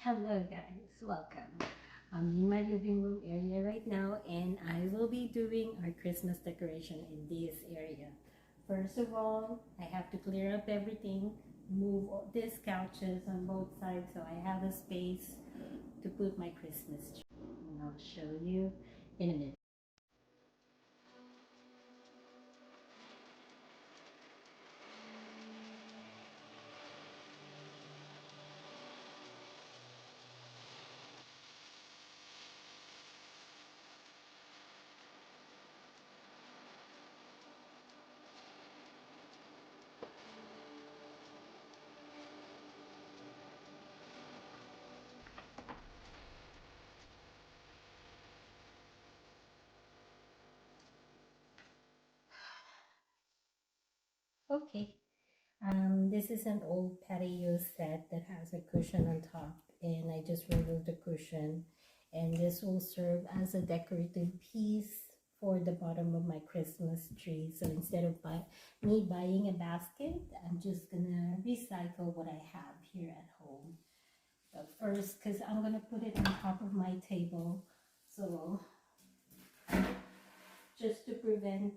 Hello guys, welcome. I'm in my living room area right now and I will be doing our Christmas decoration in this area. First of all, I have to clear up everything, move all these couches on both sides so I have a space to put my Christmas tree. And I'll show you in a minute. Okay, this is an old patio set that has a cushion on top, and I just removed the cushion, and this will serve as a decorative piece for the bottom of my Christmas tree. So instead of me buying a basket, I'm just gonna recycle what I have here at home. But first, because I'm gonna put it on top of my table, so just to prevent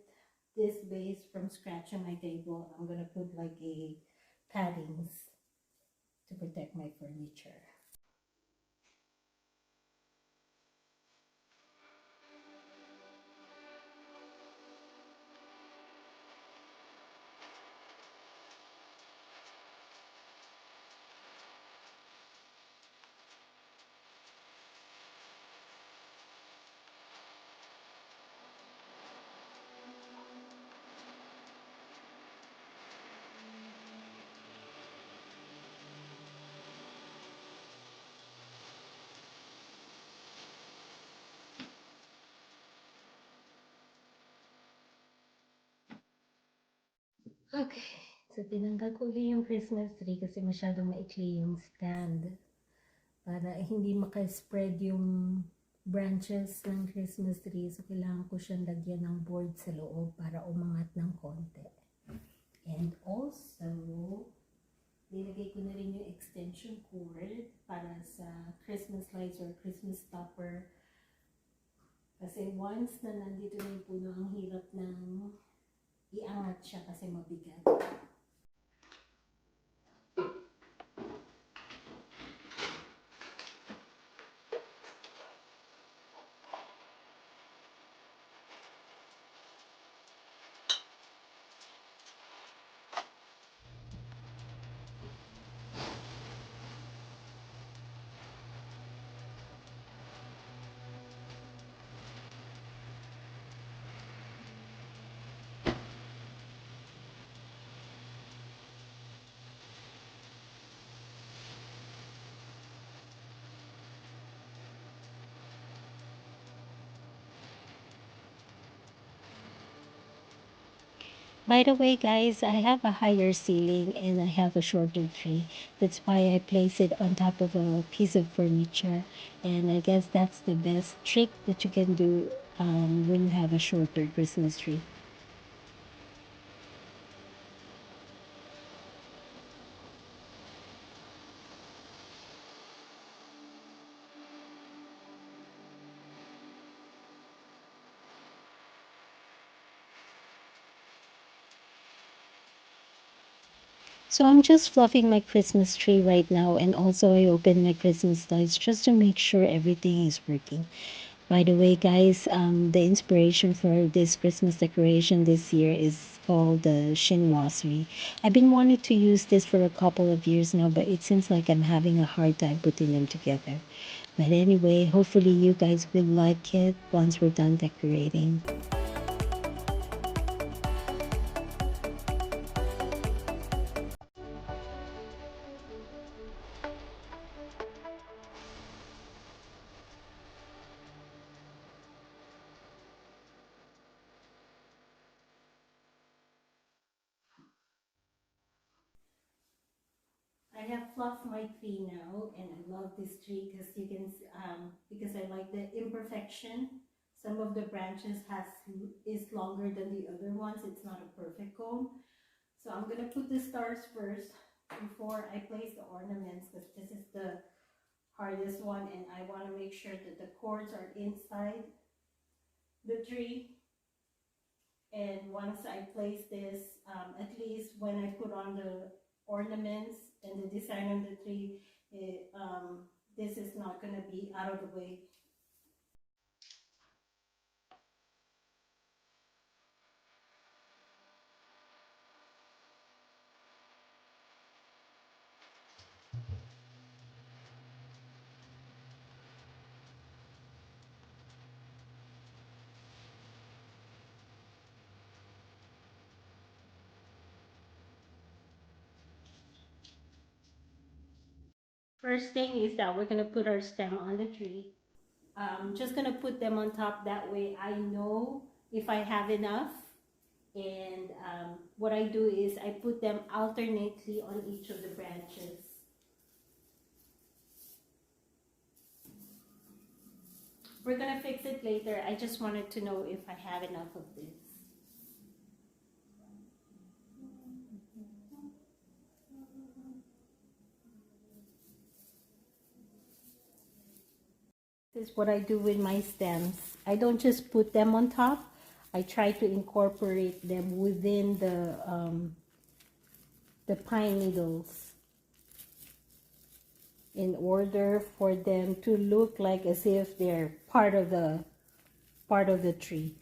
this base from scratching my table, I'm gonna put like a paddings to protect my furniture. Okay, so tinanggal ko ulit yung Christmas tree kasi masyadong maikli yung stand para hindi maka-spread yung branches ng Christmas tree. So kailangan ko siyang lagyan ng board sa loob para umangat ng konti. And also, nilagay ko na rin yung extension cord para sa Christmas lights or Christmas stopper. Kasi once na nandito na yung puno, ang hirap ng iangat siya kasi mabigat. By the way, guys, I have a higher ceiling and I have a shorter tree. That's why I place it on top of a piece of furniture. And I guess that's the best trick that you can do when you have a shorter Christmas tree. So I'm just fluffing my Christmas tree right now, and also I opened my Christmas lights just to make sure everything is working. By the way, guys, the inspiration for this Christmas decoration this year is called the Chinoiserie. I've been wanting to use this for a couple of years now, but it seems like I'm having a hard time putting them together. But anyway, hopefully you guys will like it once we're done decorating. I have fluffed my tree now, and I love this tree because you can because I like the imperfection. Some of the branches is longer than the other ones. It's not a perfect cone. So I'm gonna put the stars first before I place the ornaments because this is the hardest one, and I want to make sure that the cords are inside the tree. And once I place this, at least when I put on the ornaments and the design on the tree, this is not going to be out of the way. First thing is that we're going to put our stem on the tree. Just going to put them on top, that way I know if I have enough. And what I do is I put them alternately on each of the branches. We're gonna fix it later. I just wanted to know if I have enough of this. This is what I do with my stems. I don't just put them on top. I try to incorporate them within the pine needles in order for them to look like as if they're part of the tree.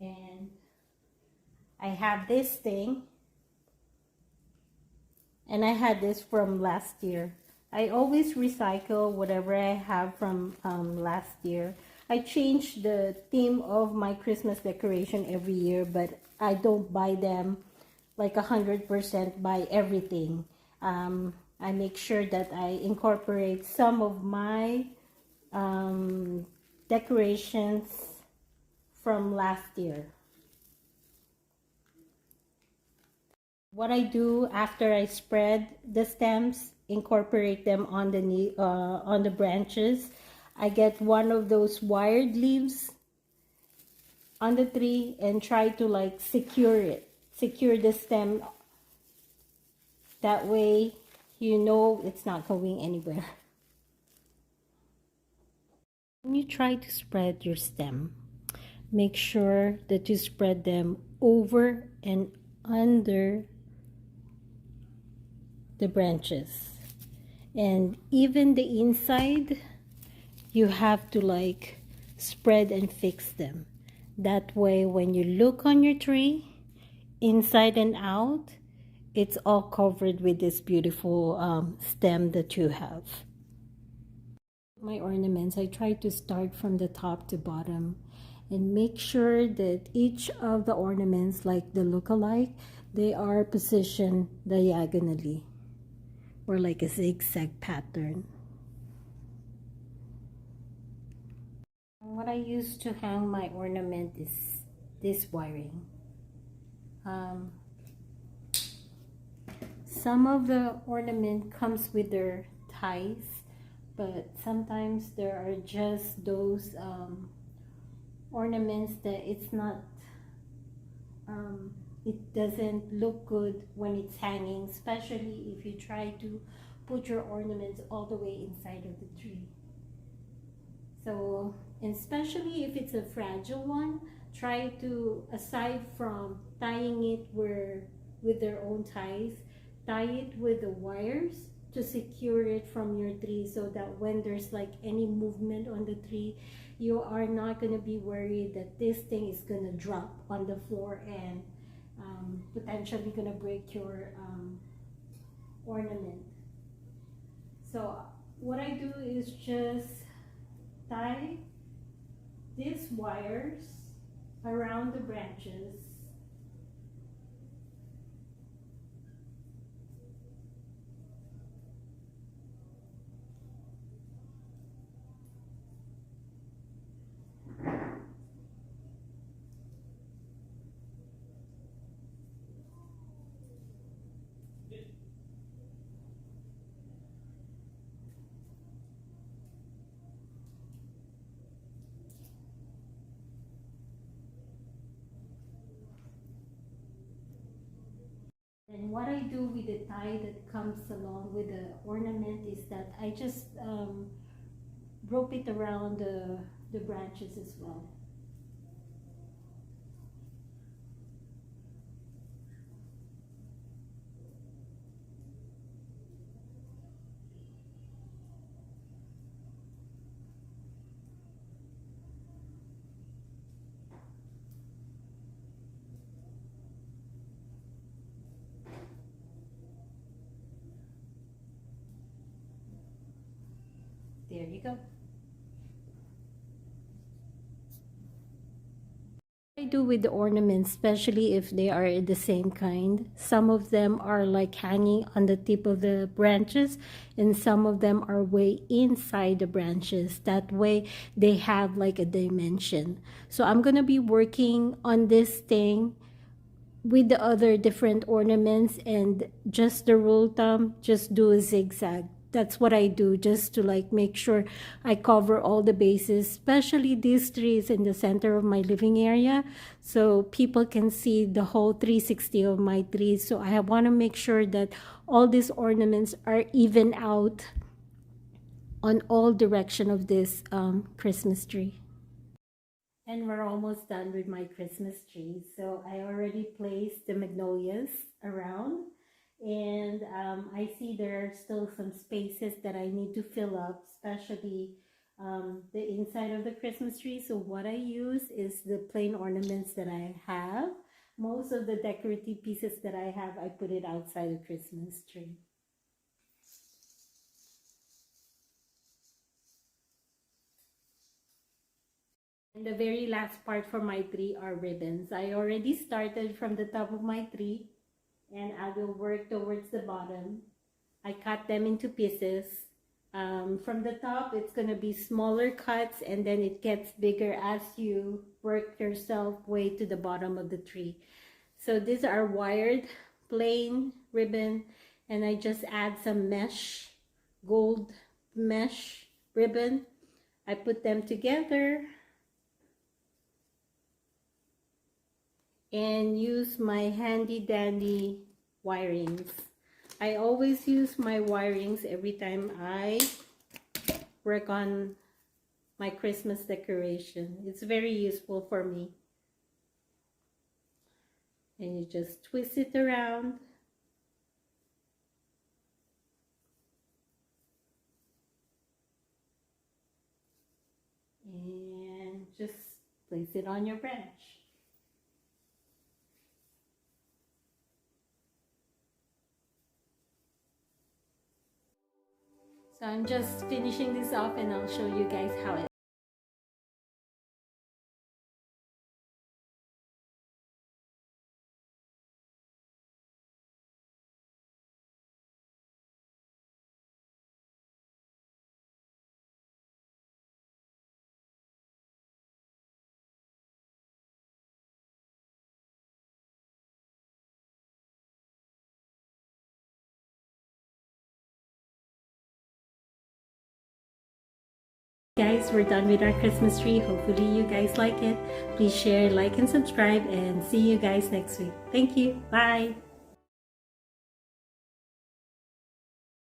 And I have this thing, and I had this from last year. I always recycle whatever I have from last year. I change the theme of my Christmas decoration every year, but I don't buy them like 100% buy everything. I make sure that I incorporate some of my decorations from last year. What I do after I spread the stems, incorporate them on the branches, I get one of those wired leaves on the tree and try to like secure the stem. That way you know it's not going anywhere. When you try to spread your stem, make sure that you spread them over and under the branches, and even the inside you have to like spread and fix them. That way when you look on your tree, inside and out, it's all covered with this beautiful stem that you have. My ornaments, I try to start from the top to bottom and make sure that each of the ornaments, like the look-alike, they are positioned diagonally or like a zigzag pattern. What I use to hang my ornament is this wiring. Some of the ornament comes with their ties, but sometimes there are just those ornaments that it's not it doesn't look good when it's hanging, especially if you try to put your ornaments all the way inside of the tree. So, especially if it's a fragile one, try to, aside from tying it with their own ties, tie it with the wires to secure it from your tree, so that when there's like any movement on the tree, you are not going to be worried that this thing is going to drop on the floor and potentially going to break your ornament. So what I do is just tie these wires around the branches. And what I do with the tie that comes along with the ornament is that I just rope it around the branches as well. There you go. I do with the ornaments, especially if they are the same kind. Some of them are like hanging on the tip of the branches, and some of them are way inside the branches. That way, they have like a dimension. So I'm gonna be working on this thing with the other different ornaments, and just the rule of thumb, just do a zigzag. That's what I do, just to like make sure I cover all the bases, especially these trees in the center of my living area, so people can see the whole 360 of my trees. So I want to make sure that all these ornaments are even out on all direction of this Christmas tree. And we're almost done with my Christmas tree. So I already placed the magnolias around. And I see there are still some spaces that I need to fill up, especially the inside of the Christmas tree. So what I use is the plain ornaments that I have. Most of the decorative pieces that I have, I put it outside the Christmas tree. And the very last part for my tree are ribbons. I already started from the top of my tree, and I will work towards the bottom. I cut them into pieces. From the top, it's going to be smaller cuts, and then it gets bigger as you work yourself way to the bottom of the tree. So these are wired plain ribbon, and I just add some mesh, gold mesh ribbon. I put them together and use my handy dandy wirings. I always use my wirings every time I work on my Christmas decoration. It's very useful for me. And you just twist it around. And just place it on your branch. So I'm just finishing this off, and I'll show you guys how it. Guys, we're done with our Christmas tree. Hopefully you guys like it. Please share, like, and subscribe, and see you guys next week. Thank you. Bye.